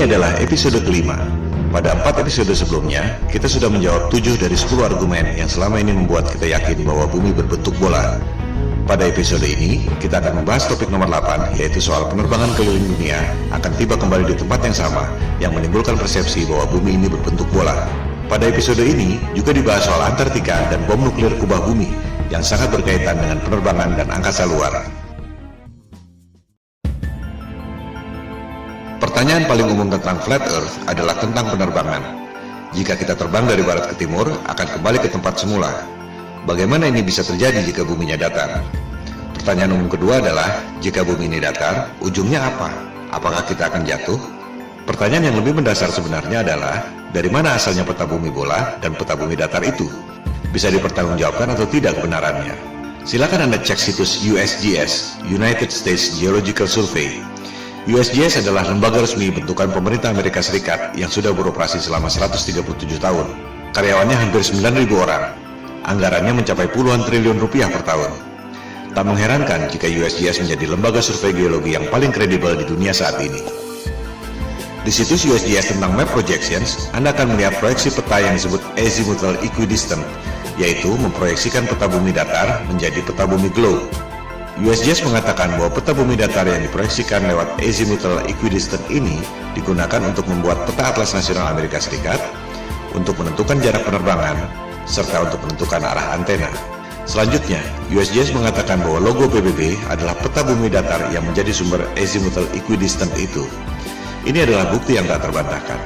adalah episode kelima. Pada 4 episode sebelumnya, kita sudah menjawab 7 dari 10 argumen yang selama ini membuat kita yakin bahwa bumi berbentuk bola. Pada episode ini, kita akan membahas topik nomor 8, yaitu soal penerbangan keliling dunia akan tiba kembali di tempat yang sama, yang menimbulkan persepsi bahwa bumi ini berbentuk bola. Pada episode ini, juga dibahas soal Antartika dan bom nuklir kubah bumi, yang sangat berkaitan dengan penerbangan dan angkasa luar. Pertanyaan paling umum tentang flat earth adalah tentang penerbangan. Jika kita terbang dari barat ke timur, akan kembali ke tempat semula. Bagaimana ini bisa terjadi jika buminya datar? Pertanyaan umum kedua adalah, jika bumi ini datar, ujungnya apa? Apakah kita akan jatuh? Pertanyaan yang lebih mendasar sebenarnya adalah, dari mana asalnya peta bumi bola dan peta bumi datar itu? Bisa dipertanggungjawabkan atau tidak kebenarannya? Silakan Anda cek situs USGS, United States Geological Survey. USGS adalah lembaga resmi bentukan pemerintah Amerika Serikat yang sudah beroperasi selama 137 tahun. Karyawannya hampir 9.000 orang. Anggarannya mencapai puluhan triliun rupiah per tahun. Tak mengherankan jika USGS menjadi lembaga survei geologi yang paling kredibel di dunia saat ini. Di situs USGS tentang Map Projections, Anda akan melihat proyeksi peta yang disebut Azimuthal Equidistant, yaitu memproyeksikan peta bumi datar menjadi peta bumi globe. USGS mengatakan bahwa peta bumi datar yang diproyeksikan lewat Azimuthal Equidistant ini digunakan untuk membuat peta atlas nasional Amerika Serikat, untuk menentukan jarak penerbangan, serta untuk menentukan arah antena. Selanjutnya, USGS mengatakan bahwa logo PBB adalah peta bumi datar yang menjadi sumber Azimuthal Equidistant itu. Ini adalah bukti yang tak terbantahkan.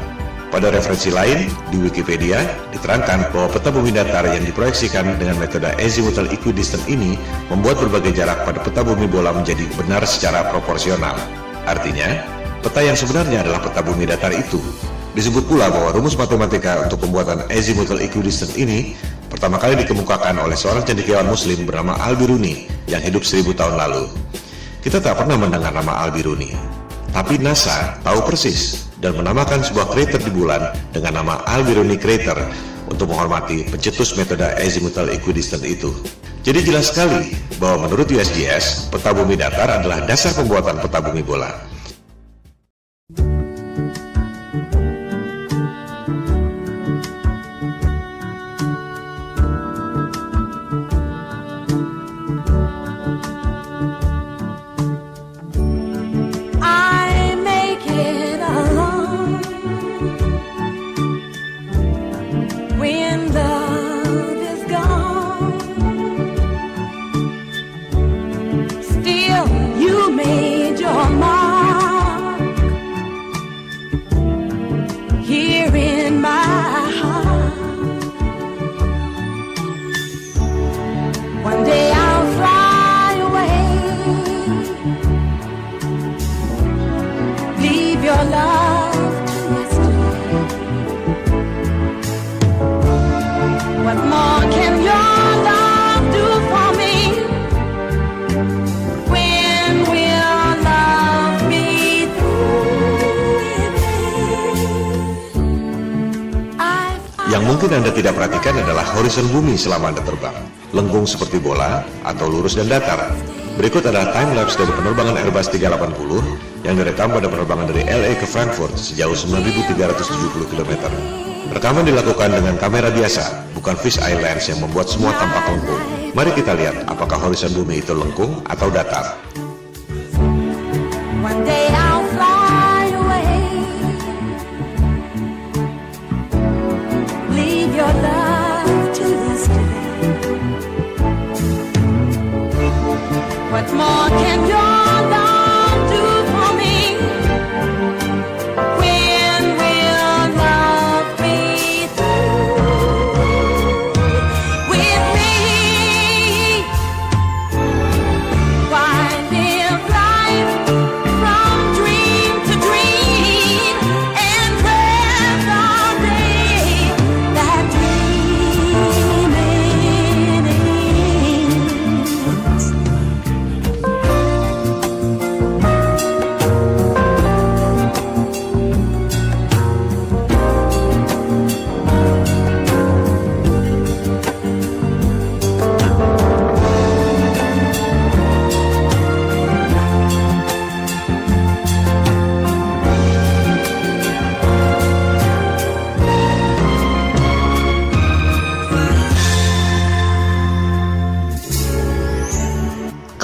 Pada referensi lain, di Wikipedia, diterangkan bahwa peta bumi datar yang diproyeksikan dengan metode Azimuthal Equidistant ini membuat berbagai jarak pada peta bumi bola menjadi benar secara proporsional. Artinya, peta yang sebenarnya adalah peta bumi datar itu. Disebut pula bahwa rumus matematika untuk pembuatan Azimuthal Equidistant ini pertama kali dikemukakan oleh seorang cendekiawan muslim bernama Al-Biruni yang hidup 1000 tahun lalu. Kita tak pernah mendengar nama Al-Biruni, tapi NASA tahu persis dan menamakan sebuah krater di bulan dengan nama Al-Biruni Crater untuk menghormati pencetus metode Azimuthal Equidistant itu. Jadi jelas sekali bahwa menurut USGS, peta bumi datar adalah dasar pembuatan peta bumi bola. Yang mungkin Anda tidak perhatikan adalah horizon bumi selama Anda terbang. Lengkung seperti bola atau lurus dan datar. Berikut adalah time-lapse dari penerbangan Airbus 380 yang direkam pada penerbangan dari LA ke Frankfurt sejauh 9.370 km. Rekaman dilakukan dengan kamera biasa, bukan fish eye lens yang membuat semua tampak lengkung. Mari kita lihat apakah horizon bumi itu lengkung atau datar. What more can your love do for me? When will love be through with me? Why live life from dream to dream and dread the day that dreaming ends?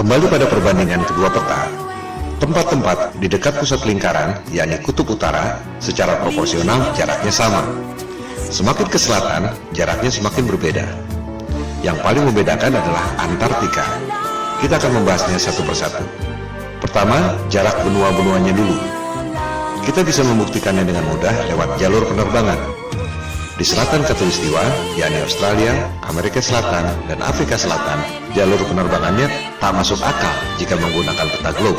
Kembali pada perbandingan kedua peta, tempat-tempat di dekat pusat lingkaran, yakni kutub utara, secara proporsional jaraknya sama. Semakin ke selatan, jaraknya semakin berbeda. Yang paling membedakan adalah Antartika. Kita akan membahasnya satu persatu. Pertama, jarak benua-benuanya dulu. Kita bisa membuktikannya dengan mudah lewat jalur penerbangan. Di selatan Khatulistiwa, yakni Australia, Amerika Selatan, dan Afrika Selatan, jalur penerbangannya tak masuk akal jika menggunakan peta globe,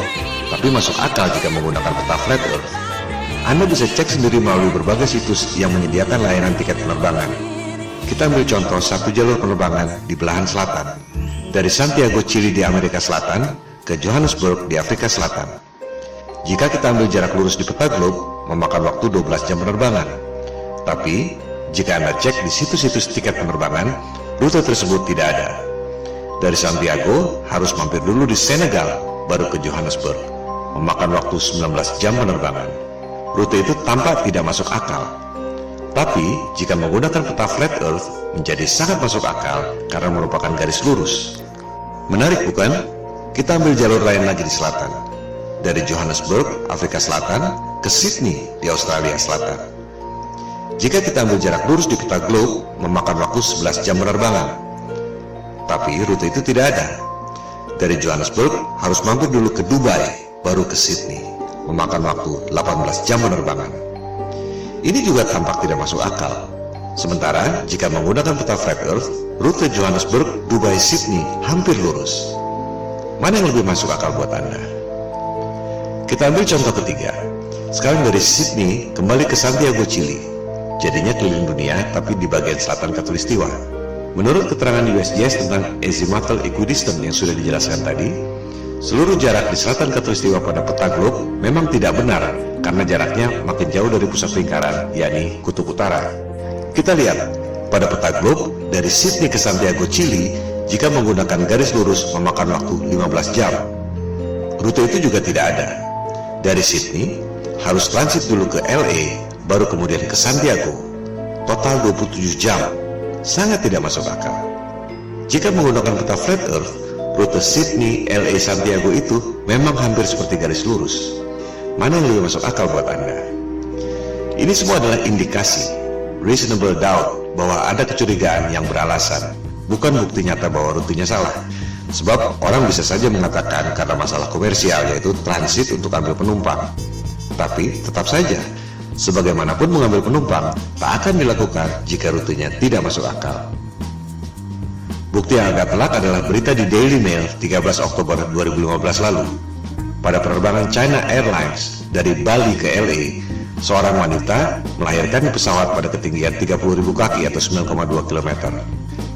tapi masuk akal jika menggunakan peta flat earth. Anda bisa cek sendiri melalui berbagai situs yang menyediakan layanan tiket penerbangan. Kita ambil contoh satu jalur penerbangan di belahan selatan, dari Santiago, Chili di Amerika Selatan ke Johannesburg di Afrika Selatan. Jika kita ambil jarak lurus di peta globe, memakan waktu 12 jam penerbangan. Tapi, jika Anda cek di situs-situs tiket penerbangan, rute tersebut tidak ada. Dari Santiago, harus mampir dulu di Senegal, baru ke Johannesburg, memakan waktu 19 jam penerbangan. Rute itu tampak tidak masuk akal. Tapi, jika menggunakan peta flat earth, menjadi sangat masuk akal karena merupakan garis lurus. Menarik bukan? Kita ambil jalur lain lagi di selatan. Dari Johannesburg, Afrika Selatan, ke Sydney di Australia Selatan. Jika kita ambil jarak lurus di peta globe, memakan waktu 11 jam penerbangan. Tapi rute itu tidak ada. Dari Johannesburg, harus mampir dulu ke Dubai, baru ke Sydney, memakan waktu 18 jam penerbangan. Ini juga tampak tidak masuk akal. Sementara, jika menggunakan peta flat earth, rute Johannesburg, Dubai, Sydney hampir lurus. Mana yang lebih masuk akal buat Anda? Kita ambil contoh ketiga. Sekarang dari Sydney kembali ke Santiago, Chili. Jadinya keliling dunia tapi di bagian selatan Khatulistiwa. Menurut keterangan USGS tentang azimuthal equidistant yang sudah dijelaskan tadi, seluruh jarak di selatan Khatulistiwa pada peta globe memang tidak benar karena jaraknya makin jauh dari pusat lingkaran, yakni kutub utara. Kita lihat, pada peta globe dari Sydney ke Santiago, Chili, jika menggunakan garis lurus memakan waktu 15 jam. Rute itu juga tidak ada. Dari Sydney, harus transit dulu ke LA, baru kemudian ke Santiago. Total 27 jam. Sangat tidak masuk akal. Jika menggunakan peta flat earth, rute Sydney, LA, Santiago itu memang hampir seperti garis lurus. Mana yang lebih masuk akal buat Anda? Ini semua adalah indikasi, reasonable doubt, bahwa ada kecurigaan yang beralasan, bukan bukti nyata bahwa rutenya salah. Sebab orang bisa saja mengatakan karena masalah komersial, yaitu transit untuk ambil penumpang. Tapi tetap saja, sebagaimanapun mengambil penumpang, tak akan dilakukan jika rutenya tidak masuk akal. Bukti yang agak telak adalah berita di Daily Mail 13 Oktober 2015 lalu. Pada penerbangan China Airlines dari Bali ke LA, seorang wanita melahirkan di pesawat pada ketinggian 30.000 kaki atau 9,2 km.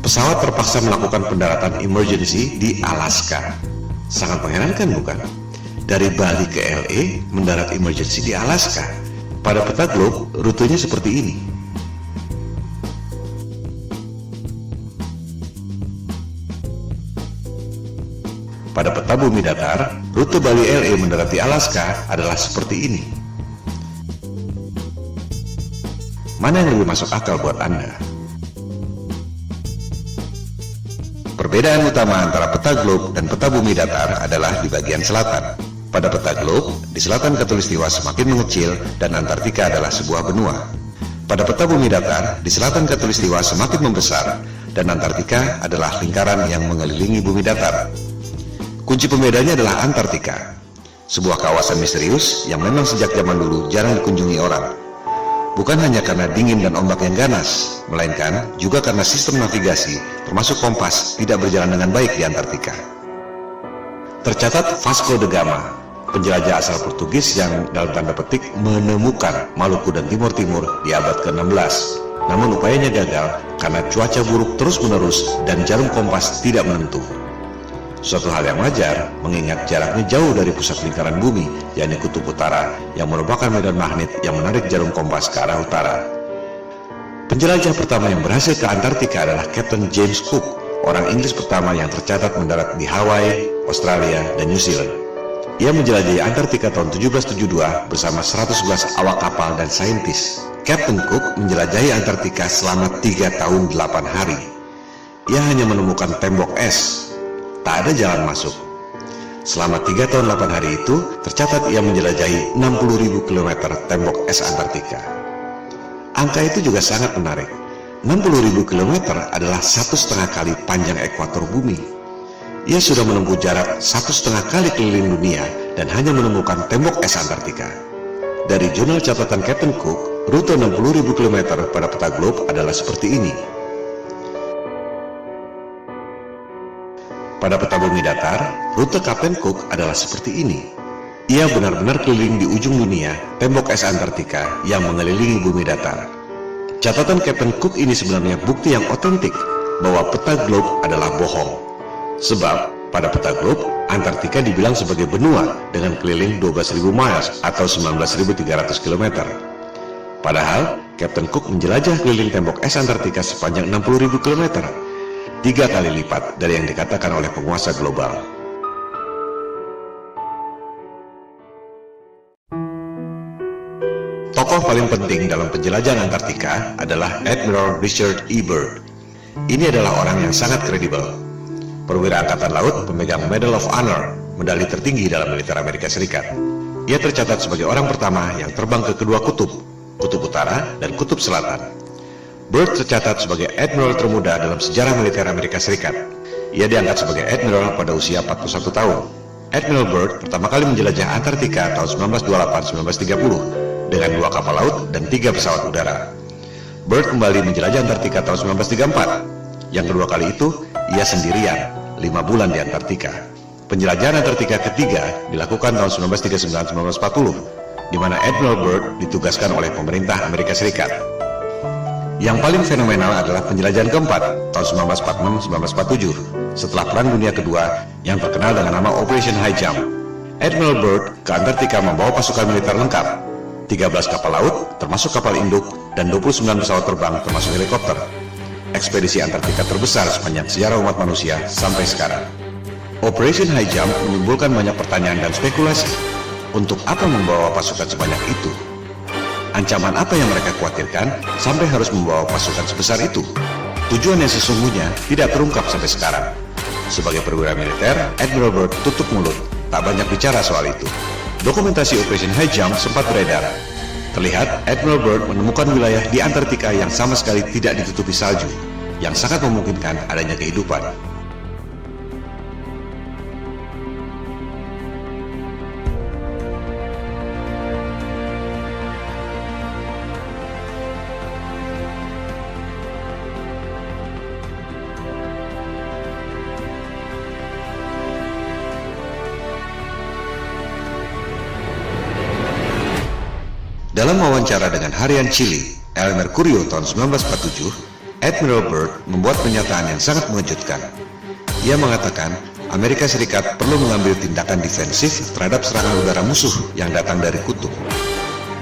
Pesawat terpaksa melakukan pendaratan emergency di Alaska. Sangat mengherankan bukan? Dari Bali ke LA mendarat emergency di Alaska. Pada peta globe, rutenya seperti ini. Pada peta bumi datar, rute Bali LA mendarat di Alaska adalah seperti ini. Mana yang lebih masuk akal buat Anda? Perbedaan utama antara peta globe dan peta bumi datar adalah di bagian selatan. Pada peta globe, di selatan Khatulistiwa semakin mengecil dan Antartika adalah sebuah benua. Pada peta bumi datar, di selatan Khatulistiwa semakin membesar dan Antartika adalah lingkaran yang mengelilingi bumi datar. Kunci pembedanya adalah Antartika, sebuah kawasan misterius yang memang sejak zaman dulu jarang dikunjungi orang. Bukan hanya karena dingin dan ombak yang ganas, melainkan juga karena sistem navigasi, termasuk kompas, tidak berjalan dengan baik di Antartika. Tercatat Vasco da Gama, penjelajah asal Portugis yang dalam tanda petik menemukan Maluku dan Timur Timur di abad ke-16. Namun upayanya gagal karena cuaca buruk terus-menerus dan jarum kompas tidak menentu. Suatu hal yang wajar, mengingat jaraknya jauh dari pusat lingkaran bumi, yakni kutub utara, yang merupakan medan magnet yang menarik jarum kompas ke arah utara. Penjelajah pertama yang berhasil ke Antartika adalah Captain James Cook, orang Inggris pertama yang tercatat mendarat di Hawaii, Australia, dan New Zealand. Ia menjelajahi Antartika tahun 1772 bersama 111 awak kapal dan saintis. Captain Cook menjelajahi Antartika selama 3 tahun 8 hari. Ia hanya menemukan tembok es. Tak ada jalan masuk. Selama 3 tahun 8 hari itu, tercatat ia menjelajahi 60.000 km tembok es Antartika. Angka itu juga sangat menarik. 60.000 km adalah 1,5 kali panjang ekuator bumi. Ia sudah menempuh jarak 1,5 kali keliling dunia dan hanya menemukan tembok es Antartika. Dari jurnal catatan Captain Cook, rute 60.000 km pada peta globe adalah seperti ini. Pada peta bumi datar, rute Captain Cook adalah seperti ini. Ia benar-benar keliling di ujung dunia, tembok es Antartika yang mengelilingi bumi datar. Catatan Captain Cook ini sebenarnya bukti yang otentik bahwa peta globe adalah bohong. Sebab, pada peta globe, Antartika dibilang sebagai benua dengan keliling 12.000 miles atau 19.300 km. Padahal, Captain Cook menjelajah keliling tembok es Antartika sepanjang 60.000 km. 3 kali lipat dari yang dikatakan oleh penguasa global. Tokoh paling penting dalam penjelajahan Antartika adalah Admiral Richard E. Byrd. Ini adalah orang yang sangat kredibel. Perwira Angkatan Laut pemegang Medal of Honor, medali tertinggi dalam militer Amerika Serikat. Ia tercatat sebagai orang pertama yang terbang ke kedua kutub, kutub utara dan kutub selatan. Byrd tercatat sebagai admiral termuda dalam sejarah militer Amerika Serikat. Ia diangkat sebagai admiral pada usia 41 tahun. Admiral Byrd pertama kali menjelajah Antartika tahun 1928-1930 dengan 2 kapal laut dan 3 pesawat udara. Byrd kembali menjelajah Antartika tahun 1934. Yang kedua kali itu, ia sendirian, 5 bulan di Antartika. Penjelajahan Antartika ketiga dilakukan tahun 1939-1940, di mana Admiral Byrd ditugaskan oleh pemerintah Amerika Serikat. Yang paling fenomenal adalah penjelajahan keempat, tahun 1946-1947, setelah Perang Dunia Kedua yang terkenal dengan nama Operation High Jump. Admiral Byrd ke Antartika membawa pasukan militer lengkap, 13 kapal laut, termasuk kapal induk, dan 29 pesawat terbang, termasuk helikopter. Ekspedisi Antartika terbesar sepanjang sejarah umat manusia sampai sekarang. Operation High Jump menimbulkan banyak pertanyaan dan spekulasi. Untuk apa membawa pasukan sebanyak itu? Ancaman apa yang mereka khawatirkan sampai harus membawa pasukan sebesar itu? Tujuan yang sesungguhnya tidak terungkap sampai sekarang. Sebagai perwira militer, Admiral Byrd tutup mulut, tak banyak bicara soal itu. Dokumentasi Operation High Jump sempat beredar. Terlihat Admiral Byrd menemukan wilayah di Antartika yang sama sekali tidak ditutupi salju, yang sangat memungkinkan adanya kehidupan. Dalam wawancara dengan harian Chile, El Mercurio tahun 1947, Admiral Byrd membuat pernyataan yang sangat mengejutkan. Ia mengatakan, Amerika Serikat perlu mengambil tindakan defensif terhadap serangan udara musuh yang datang dari kutub.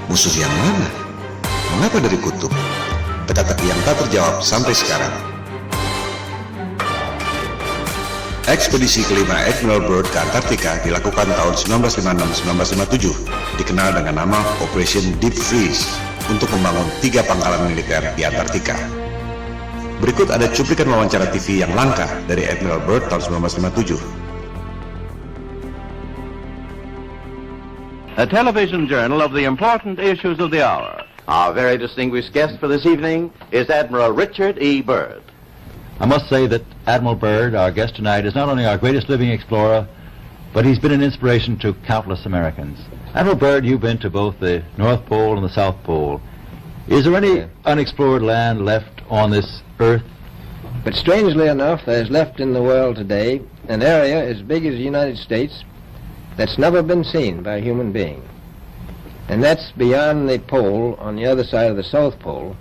Musuh yang mana? Mengapa dari kutub? Teka-teki yang tak terjawab sampai sekarang. Ekspedisi kelima Admiral Byrd ke Antartika dilakukan tahun 1956-1957, dikenal dengan nama Operation Deep Freeze, untuk membangun 3 pangkalan militer di Antartika. Berikut ada cuplikan wawancara TV yang langka dari Admiral Byrd tahun 1957. A television journal of the important issues of the hour. Our very distinguished guest for this evening is Admiral Richard E. Byrd. I must say that Admiral Byrd, our guest tonight, is not only our greatest living explorer, but he's been an inspiration to countless Americans. Admiral Byrd, you've been to both the North Pole and the South Pole. Is there any unexplored land left on this Earth? But strangely enough, there's left in the world today an area as big as the United States that's never been seen by a human being. And that's beyond the pole on the other side of the South Pole.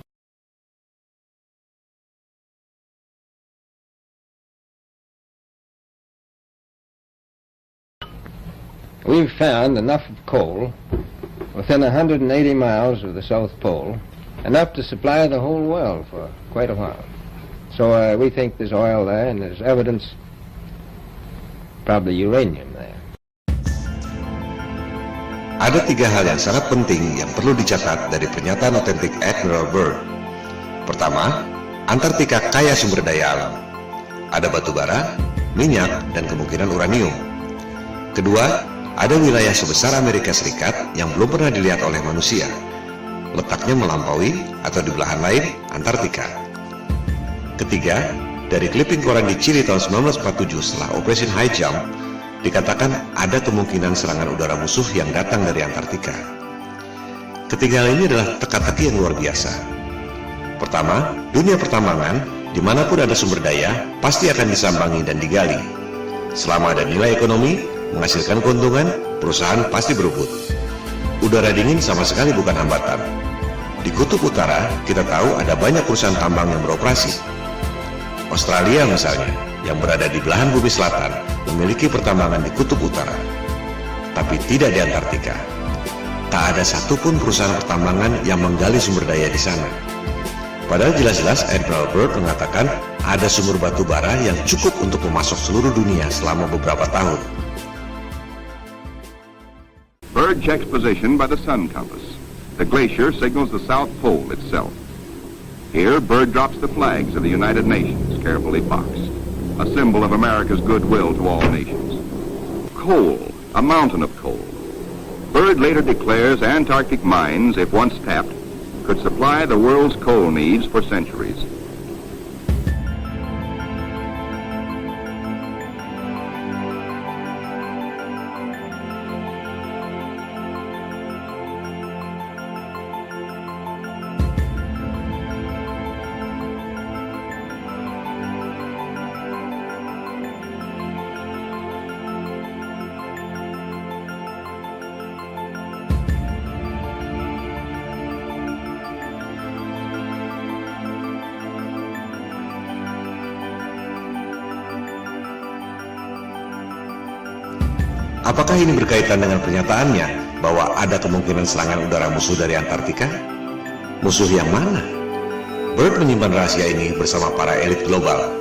We've found enough of coal within 180 miles of the South Pole, enough to supply the whole world for quite a while. So we think there's oil there, and there's evidence, probably uranium there. Ada 3 hal yang sangat penting yang perlu dicatat dari pernyataan otentik Admiral Byrd. Pertama, Antartika kaya sumber daya alam. Ada batu bara, minyak, dan kemungkinan uranium. Kedua, ada wilayah sebesar Amerika Serikat yang belum pernah dilihat oleh manusia. Letaknya melampaui atau di belahan lain Antartika. Ketiga, dari clipping koran di Chili tahun 1947 setelah Operation High Jump, dikatakan ada kemungkinan serangan udara musuh yang datang dari Antartika. Ketiga hal ini adalah teka-teki yang luar biasa. Pertama, dunia pertambangan, dimanapun ada sumber daya, pasti akan disambangi dan digali. Selama ada nilai ekonomi, menghasilkan keuntungan, perusahaan pasti berebut. Udara dingin sama sekali bukan hambatan. Di Kutub Utara, kita tahu ada banyak perusahaan tambang yang beroperasi. Australia misalnya, yang berada di belahan bumi selatan, memiliki pertambangan di Kutub Utara, tapi tidak di Antartika. Tak ada satupun perusahaan pertambangan yang menggali sumber daya di sana. Padahal jelas-jelas Admiral Byrd mengatakan ada sumber batu bara yang cukup untuk memasok seluruh dunia selama beberapa tahun. Byrd checks position by the sun compass. The glacier signals the South Pole itself. Here, Byrd drops the flags of the United Nations, carefully boxed, a symbol of America's goodwill to all nations. Coal, a mountain of coal. Byrd later declares Antarctic mines, if once tapped, could supply the world's coal needs for centuries. Apakah ini berkaitan dengan pernyataannya bahwa ada kemungkinan serangan udara musuh dari Antartika? Musuh yang mana? Byrd menyimpan rahasia ini bersama para elit global.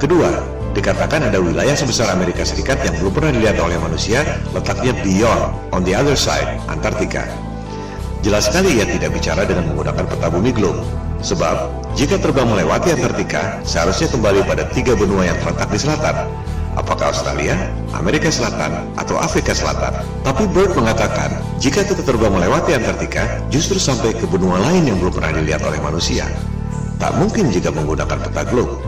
Kedua, dikatakan ada wilayah sebesar Amerika Serikat yang belum pernah dilihat oleh manusia, letaknya beyond, on the other side, Antartika. Jelas sekali ia tidak bicara dengan menggunakan peta bumi globe. Sebab, jika terbang melewati Antartika, seharusnya kembali pada 3 benua yang terletak di selatan. Apakah Australia, Amerika Selatan, atau Afrika Selatan? Tapi Byrd mengatakan, jika kita terbang melewati Antartika, justru sampai ke benua lain yang belum pernah dilihat oleh manusia. Tak mungkin jika menggunakan peta globe.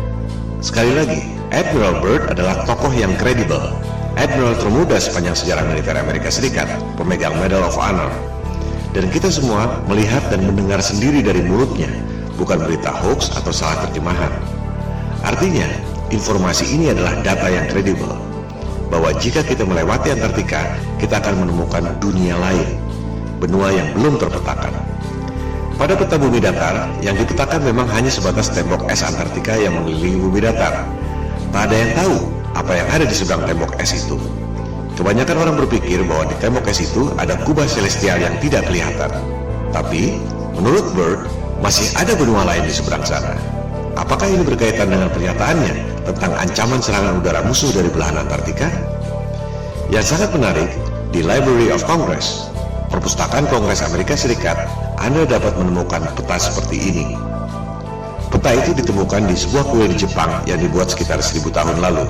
Sekali lagi, Admiral Byrd adalah tokoh yang kredibel. Admiral termuda sepanjang sejarah militer Amerika Serikat, pemegang Medal of Honor. Dan kita semua melihat dan mendengar sendiri dari mulutnya, bukan berita hoax atau salah terjemahan. Artinya, informasi ini adalah data yang kredibel, bahwa jika kita melewati Antartika, kita akan menemukan dunia lain, benua yang belum terpetakan. Pada peta bumi datar, yang dipetakan memang hanya sebatas tembok es Antartika yang mengelilingi bumi datar. Tak ada yang tahu apa yang ada di seberang tembok es itu. Kebanyakan orang berpikir bahwa di tembok es itu ada kubah celestial yang tidak kelihatan. Tapi, menurut Byrd, masih ada benua lain di seberang sana. Apakah ini berkaitan dengan pernyataannya tentang ancaman serangan udara musuh dari belahan Antartika? Yang sangat menarik, di Library of Congress, Perpustakaan Kongres Amerika Serikat, Anda dapat menemukan peta seperti ini. Peta itu ditemukan di sebuah kuil di Jepang yang dibuat sekitar 1000 tahun lalu.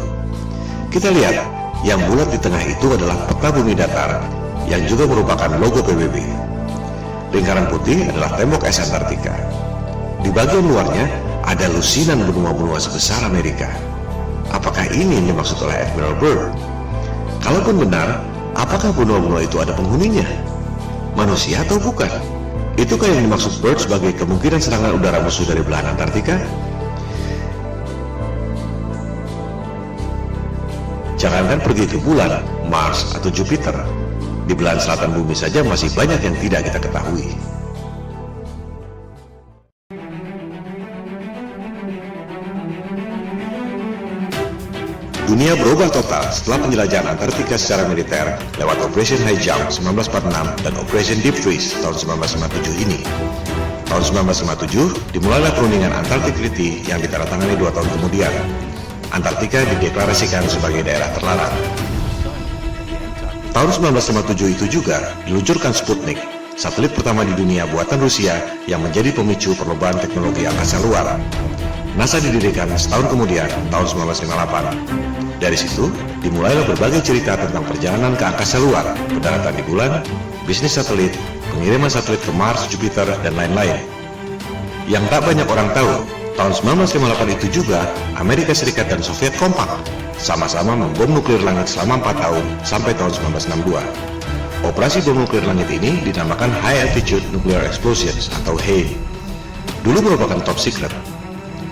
Kita lihat, yang bulat di tengah itu adalah peta bumi datar, yang juga merupakan logo PBB. Lingkaran putih adalah tembok es Antartika. Di bagian luarnya ada lusinan benua-benua sebesar Amerika. Apakah ini yang dimaksud oleh Admiral Byrd? Kalaupun benar, apakah benua-benua itu ada penghuninya? Manusia atau bukan? Itukah yang dimaksud Byrd sebagai kemungkinan serangan udara musuh dari belahan Antartika? Jangankan pergi ke bulan, Mars, atau Jupiter, di belahan selatan bumi saja masih banyak yang tidak kita ketahui. Dunia berubah total setelah penjelajahan Antartika secara militer lewat Operation High Jump 1946 dan Operation Deep Freeze tahun 1957 ini. Tahun 1957 dimulailah perundingan Antarctic Treaty yang ditandatangani 2 tahun kemudian. Antartika dideklarasikan sebagai daerah terlarang. Tahun 1957 itu juga diluncurkan Sputnik, satelit pertama di dunia buatan Rusia yang menjadi pemicu perlombaan teknologi angkasa luar. NASA didirikan setahun kemudian, tahun 1958. Dari situ, dimulailah berbagai cerita tentang perjalanan ke angkasa luar, pendaratan di bulan, bisnis satelit, pengiriman satelit ke Mars, Jupiter, dan lain-lain. Yang tak banyak orang tahu, tahun 1958 itu juga Amerika Serikat dan Soviet kompak, sama-sama membom nuklir langit selama 4 tahun sampai tahun 1962. Operasi bom nuklir langit ini dinamakan High Altitude Nuclear Explosions atau HANE. Dulu merupakan top secret.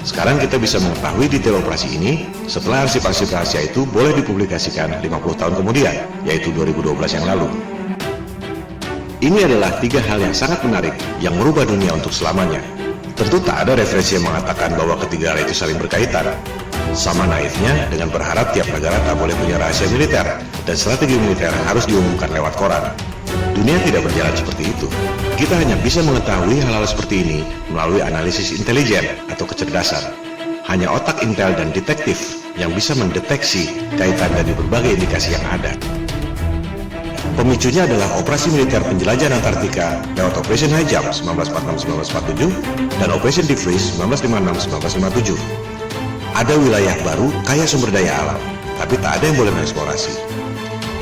Sekarang kita bisa mengetahui detail operasi ini setelah arsip-arsip rahasia itu boleh dipublikasikan 50 tahun kemudian, yaitu 2012 yang lalu. Ini adalah 3 hal yang sangat menarik yang merubah dunia untuk selamanya. Tentu tak ada referensi yang mengatakan bahwa ketiga hal itu saling berkaitan. Sama naifnya dengan berharap tiap negara tak boleh punya rahasia militer dan strategi militer harus diumumkan lewat koran. Dunia tidak berjalan seperti itu. Kita hanya bisa mengetahui hal-hal seperti ini melalui analisis intelijen atau kecerdasan. Hanya otak intel dan detektif yang bisa mendeteksi kaitan dari berbagai indikasi yang ada. Pemicunya adalah operasi militer penjelajahan Antartika lewat Operation High Jump 1946-1947 dan Operation Deep Freeze 1956-1957. Ada wilayah baru kaya sumber daya alam, tapi tak ada yang boleh mengeksplorasi.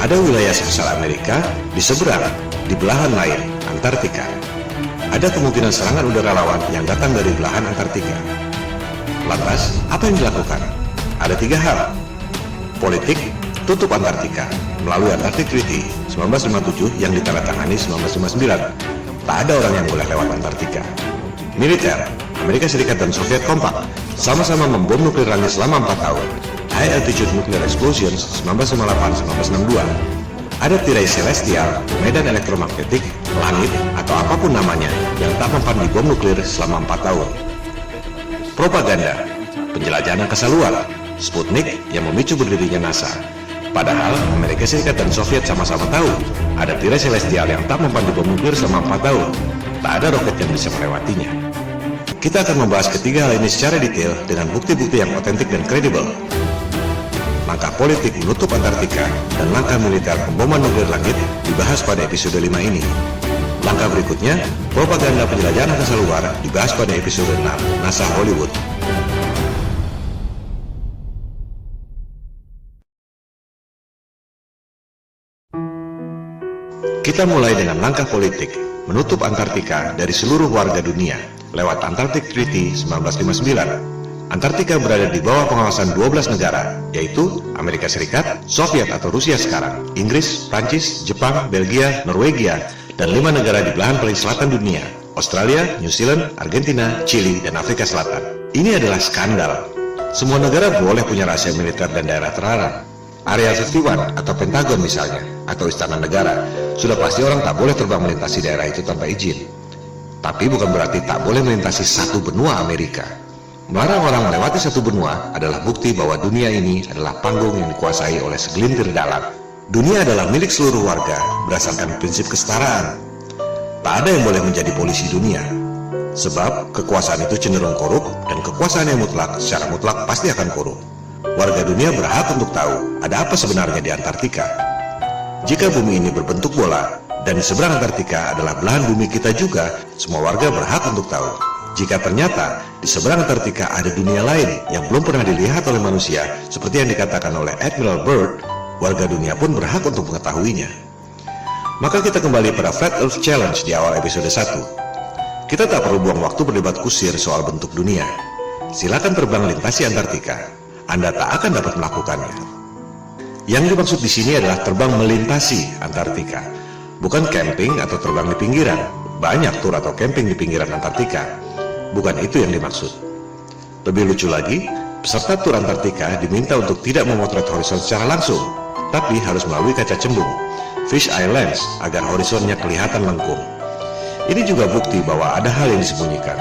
Ada wilayah sebesar Amerika di seberang, di belahan lain, Antartika. Ada kemungkinan serangan udara lawan yang datang dari belahan Antartika. Lantas, apa yang dilakukan? Ada 3 hal. Politik, tutup Antartika melalui Antarctic Treaty 1957 yang ditandatangani 1959. Tak ada orang yang boleh lewat Antartika. Militer, Amerika Serikat dan Soviet kompak, sama-sama membom nuklir langit selama 4 tahun. High Altitude Nuclear Explosions 1958-1962. Ada tirai celestial, medan elektromagnetik, langit, atau apapun namanya yang tak mempan di bom nuklir selama 4 tahun. Propaganda, penjelajahan angkasa luar, Sputnik yang memicu berdirinya NASA. Padahal Amerika Serikat dan Soviet sama-sama tahu ada tirai celestial yang tak mempan di bom nuklir selama 4 tahun. Tak ada roket yang bisa melewatinya. Kita akan membahas ketiga hal ini secara detail dengan bukti-bukti yang otentik dan kredibel. Langkah politik menutup Antartika dan langkah militer pemboman nuklir langit dibahas pada episode 5 ini. Langkah berikutnya, propaganda penjelajahan angkasa luar dibahas pada episode 6, NASA Hollywood. Kita mulai dengan langkah politik, menutup Antartika dari seluruh warga dunia lewat Antarctic Treaty 1959. Antartika berada di bawah pengawasan 12 negara, yaitu Amerika Serikat, Soviet atau Rusia sekarang, Inggris, Prancis, Jepang, Belgia, Norwegia, dan 5 negara di belahan paling selatan dunia, Australia, New Zealand, Argentina, Chili, dan Afrika Selatan. Ini adalah skandal. Semua negara boleh punya rahasia militer dan daerah terlarang. Area 51 atau Pentagon misalnya, atau Istana Negara, sudah pasti orang tak boleh terbang melintasi daerah itu tanpa izin. Tapi bukan berarti tak boleh melintasi satu benua Amerika. Melarang orang melewati satu benua adalah bukti bahwa dunia ini adalah panggung yang dikuasai oleh segelintir dalang. Dunia adalah milik seluruh warga berdasarkan prinsip kesetaraan. Tak ada yang boleh menjadi polisi dunia. Sebab kekuasaan itu cenderung korup dan kekuasaan yang mutlak secara mutlak pasti akan korup. Warga dunia berhak untuk tahu ada apa sebenarnya di Antartika. Jika bumi ini berbentuk bola dan di seberang Antartika adalah belahan bumi kita juga, semua warga berhak untuk tahu. Jika ternyata di seberang Antartika ada dunia lain yang belum pernah dilihat oleh manusia, seperti yang dikatakan oleh Admiral Byrd, warga dunia pun berhak untuk mengetahuinya. Maka kita kembali pada Flat Earth Challenge di awal episode 1. Kita tak perlu buang waktu berdebat kusir soal bentuk dunia. Silakan terbang lintasi Antartika. Anda tak akan dapat melakukannya. Yang dimaksud di sini adalah terbang melintasi Antartika, bukan camping atau terbang di pinggiran. Banyak tur atau camping di pinggiran Antartika. Bukan itu yang dimaksud. Lebih lucu lagi, peserta tur Antartika diminta untuk tidak memotret horizon secara langsung, tapi harus melalui kaca cembung, fish eye lens, agar horizonnya kelihatan lengkung. Ini juga bukti bahwa ada hal yang disembunyikan.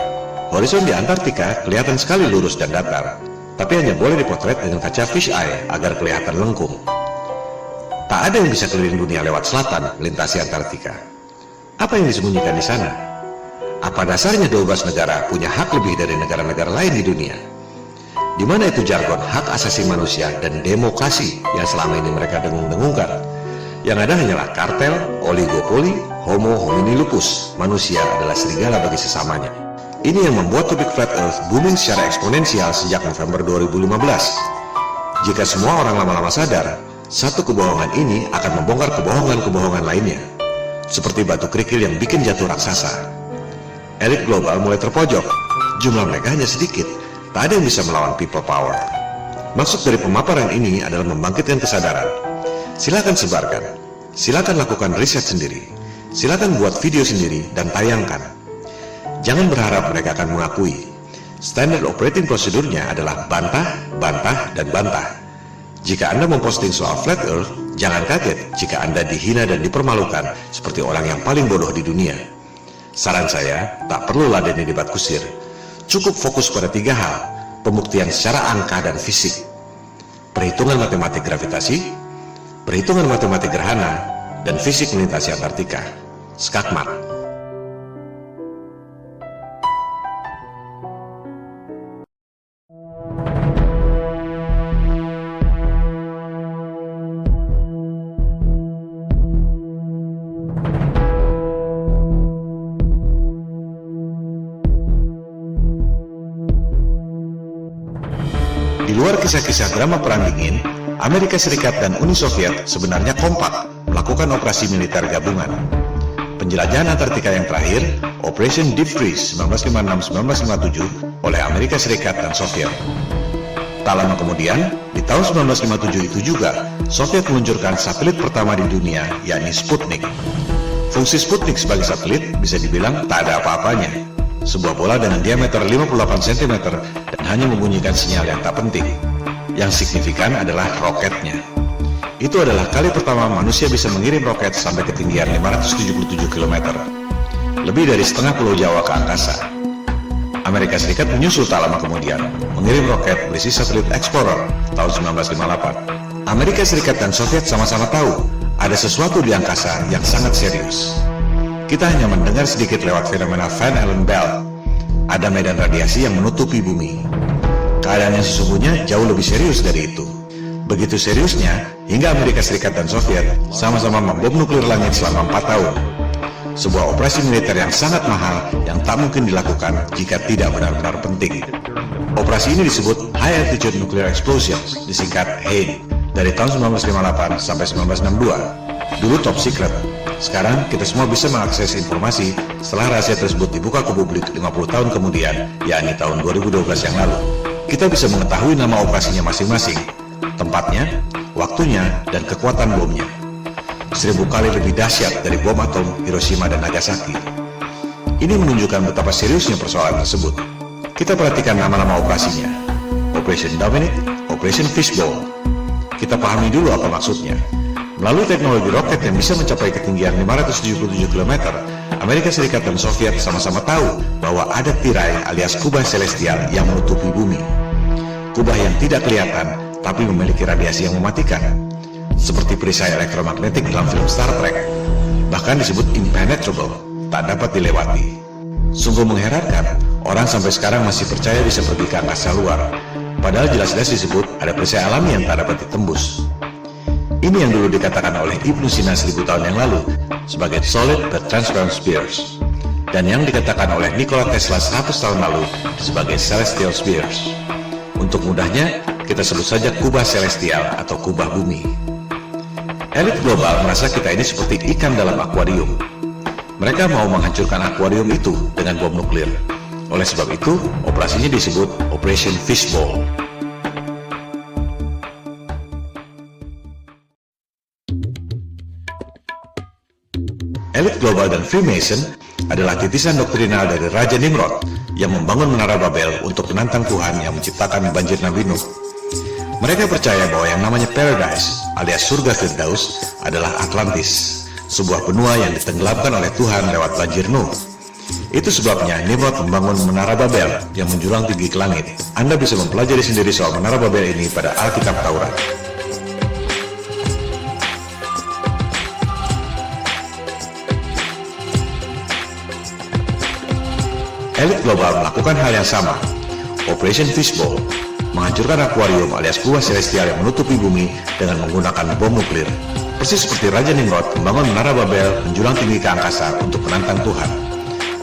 Horizon di Antartika kelihatan sekali lurus dan datar, tapi hanya boleh dipotret dengan kaca fish eye agar kelihatan lengkung. Tak ada yang bisa keliling dunia lewat selatan melintasi Antartika. Apa yang disembunyikan di sana? Apa dasarnya 12 negara punya hak lebih dari negara-negara lain di dunia? Di mana itu jargon hak asasi manusia dan demokrasi yang selama ini mereka dengung-dengungkan? Yang ada hanyalah kartel, oligopoli, Homo homini lupus, manusia adalah serigala bagi sesamanya. Ini yang membuat topik Flat Earth booming secara eksponensial sejak November 2015. Jika semua orang lama-lama sadar, satu kebohongan ini akan membongkar kebohongan-kebohongan lainnya. Seperti batu kerikil yang bikin jatuh raksasa. Elit global mulai terpojok. Jumlah mereka hanya sedikit. Tak ada yang bisa melawan people power. Maksud dari pemaparan ini adalah membangkitkan kesadaran. Silakan sebarkan. Silakan lakukan riset sendiri. Silakan buat video sendiri dan tayangkan. Jangan berharap mereka akan mengakui. Standard operating prosedurnya adalah bantah, bantah, dan bantah. Jika Anda memposting soal Flat Earth, jangan kaget jika Anda dihina dan dipermalukan seperti orang yang paling bodoh di dunia. Saran saya, tak perlu ladeni debat kusir. Cukup fokus pada 3 hal, pembuktian secara angka dan fisik. Perhitungan matematik gravitasi, perhitungan matematik gerhana, dan fisik melintasi Antartika. Skakmat. Di luar kisah-kisah drama Perang Dingin, Amerika Serikat dan Uni Soviet sebenarnya kompak melakukan operasi militer gabungan. Penjelajahan Antartika yang terakhir, Operation Deep Freeze 1956-1957 oleh Amerika Serikat dan Soviet. Tak lama kemudian, di tahun 1957 itu juga, Soviet meluncurkan satelit pertama di dunia, yakni Sputnik. Fungsi Sputnik sebagai satelit bisa dibilang tak ada apa-apanya. Sebuah bola dengan diameter 58 cm dan hanya membunyikan sinyal yang tak penting. Yang signifikan adalah roketnya. Itu adalah kali pertama manusia bisa mengirim roket sampai ketinggian 577 km. Lebih dari setengah pulau Jawa ke angkasa. Amerika Serikat menyusul tak lama kemudian, mengirim roket berisi satelit Explorer tahun 1958. Amerika Serikat dan Soviet sama-sama tahu ada sesuatu di angkasa yang sangat serius. Kita hanya mendengar sedikit lewat fenomena Van Allen Belt. Ada medan radiasi yang menutupi bumi. Keadaan yang sesungguhnya jauh lebih serius dari itu. Begitu seriusnya, hingga Amerika Serikat dan Soviet sama-sama membom nuklir langit selama 4 tahun. Sebuah operasi militer yang sangat mahal yang tak mungkin dilakukan jika tidak benar-benar penting. Operasi ini disebut High Altitude Nuclear Explosion, disingkat HANE, dari tahun 1958 sampai 1962. Dulu top secret. Sekarang kita semua bisa mengakses informasi setelah rahasia tersebut dibuka ke publik 50 tahun kemudian, yakni tahun 2012 yang lalu. Kita bisa mengetahui nama operasinya masing-masing, tempatnya, waktunya, dan kekuatan bomnya. 1000 kali lebih dahsyat dari bom atom Hiroshima dan Nagasaki. Ini menunjukkan betapa seriusnya persoalan tersebut. Kita perhatikan nama-nama operasinya. Operation Dominic, Operation Fishbowl. Kita pahami dulu apa maksudnya. Melalui teknologi roket yang bisa mencapai ketinggian 577 km, Amerika Serikat dan Soviet sama-sama tahu bahwa ada tirai alias kubah celestial yang menutupi bumi. Kubah yang tidak kelihatan, tapi memiliki radiasi yang mematikan. Seperti perisai elektromagnetik dalam film Star Trek. Bahkan disebut impenetrable, tak dapat dilewati. Sungguh mengherankan, orang sampai sekarang masih percaya bisa pergi ke angkasa luar. Padahal jelas-jelas disebut ada perisai alami yang tak dapat ditembus. Ini yang dulu dikatakan oleh Ibnu Sina 1000 tahun yang lalu sebagai solid but transparent spheres, dan yang dikatakan oleh Nikola Tesla 100 tahun lalu sebagai celestial spheres. Untuk mudahnya, kita sebut saja kubah celestial atau kubah bumi. Elit global merasa kita ini seperti ikan dalam akuarium. Mereka mau menghancurkan akuarium itu dengan bom nuklir. Oleh sebab itu, operasinya disebut Operation Fishbowl. Elit global dan Freemason adalah titisan doktrinal dari Raja Nimrod yang membangun Menara Babel untuk menantang Tuhan yang menciptakan banjir Nabi Nuh. Mereka percaya bahwa yang namanya Paradise alias surga Firdaus adalah Atlantis, sebuah benua yang ditenggelamkan oleh Tuhan lewat banjir Nuh. Itu sebabnya Nimrod membangun Menara Babel yang menjulang tinggi ke langit. Anda bisa mempelajari sendiri soal Menara Babel ini pada Alkitab Taurat. Elit global melakukan hal yang sama, Operation Fishbowl, menghancurkan akuarium alias kubah celestial yang menutupi bumi dengan menggunakan bom nuklir. Persis seperti Raja Nimrod membangun menara Babel menjulang tinggi ke angkasa untuk menantang Tuhan.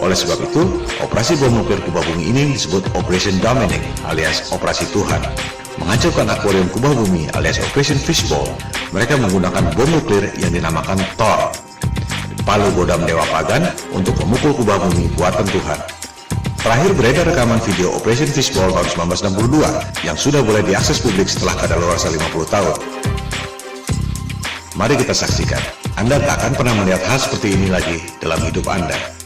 Oleh sebab itu, operasi bom nuklir kubah bumi ini disebut Operation Dominic alias Operasi Tuhan. Menghancurkan akuarium kubah bumi alias Operation Fishbowl, mereka menggunakan bom nuklir yang dinamakan Thor, palu godam dewa pagan untuk memukul kubah bumi buatan Tuhan. Terakhir beredar rekaman video Operation Fishbowl tahun 1962 yang sudah boleh diakses publik setelah kadaluarsa 50 tahun. Mari kita saksikan. Anda tak akan pernah melihat hal seperti ini lagi dalam hidup Anda.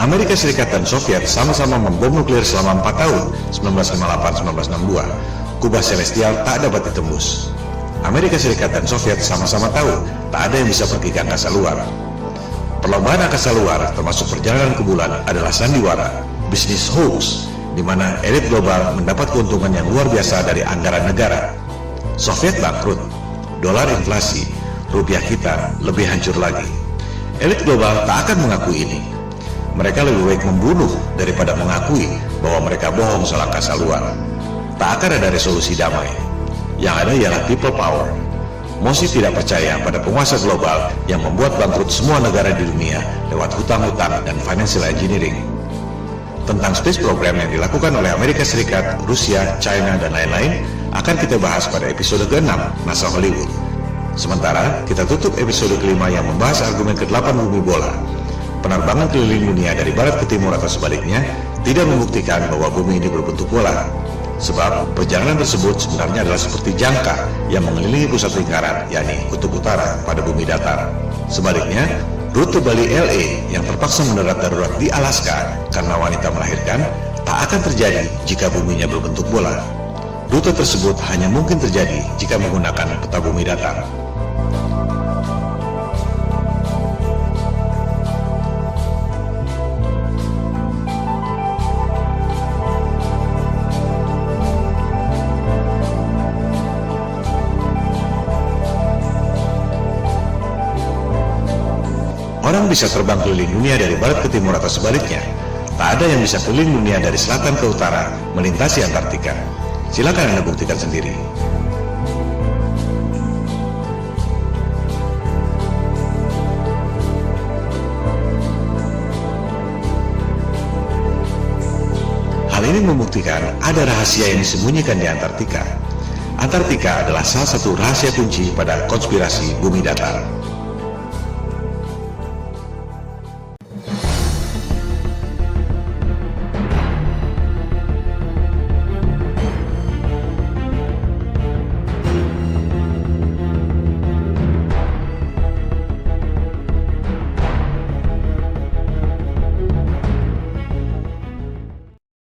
Amerika Serikat dan Soviet sama-sama membom nuklir selama 4 tahun, 1958-1962. Kubah celestial tak dapat ditembus. Amerika Serikat dan Soviet sama-sama tahu tak ada yang bisa pergi ke angkasa luar. Perlombaan angkasa luar, termasuk perjalanan ke bulan, adalah sandiwara, bisnis hoax, di mana elit global mendapat keuntungan yang luar biasa dari anggaran negara. Soviet bangkrut, dolar inflasi, rupiah kita lebih hancur lagi. Elit global tak akan mengakui ini. Mereka lebih baik membunuh daripada mengakui bahwa mereka bohong soal angkasa luar. Tak akan ada resolusi damai. Yang ada ialah people power. Mosi tidak percaya pada penguasa global yang membuat bangkrut semua negara di dunia lewat hutang-hutang dan financial engineering. Tentang space program yang dilakukan oleh Amerika Serikat, Rusia, China, dan lain-lain akan kita bahas pada episode ke-6 NASA Hollywood. Sementara kita tutup episode ke-5 yang membahas argumen ke-8 bumi bola. Penerbangan keliling dunia dari barat ke timur atau sebaliknya tidak membuktikan bahwa bumi ini berbentuk bola. Sebab perjalanan tersebut sebenarnya adalah seperti jangka yang mengelilingi pusat lingkaran, yakni kutub utara pada bumi datar. Sebaliknya, rute Bali LA yang terpaksa mendarat darurat di Alaska karena wanita melahirkan tak akan terjadi jika buminya berbentuk bola. Rute tersebut hanya mungkin terjadi jika menggunakan peta bumi datar. Orang bisa terbang keliling dunia dari barat ke timur atau sebaliknya. Tak ada yang bisa keliling dunia dari selatan ke utara, melintasi Antartika. Silakan Anda buktikan sendiri. Hal ini membuktikan ada rahasia yang disembunyikan di Antartika. Antartika adalah salah satu rahasia kunci pada konspirasi bumi datar.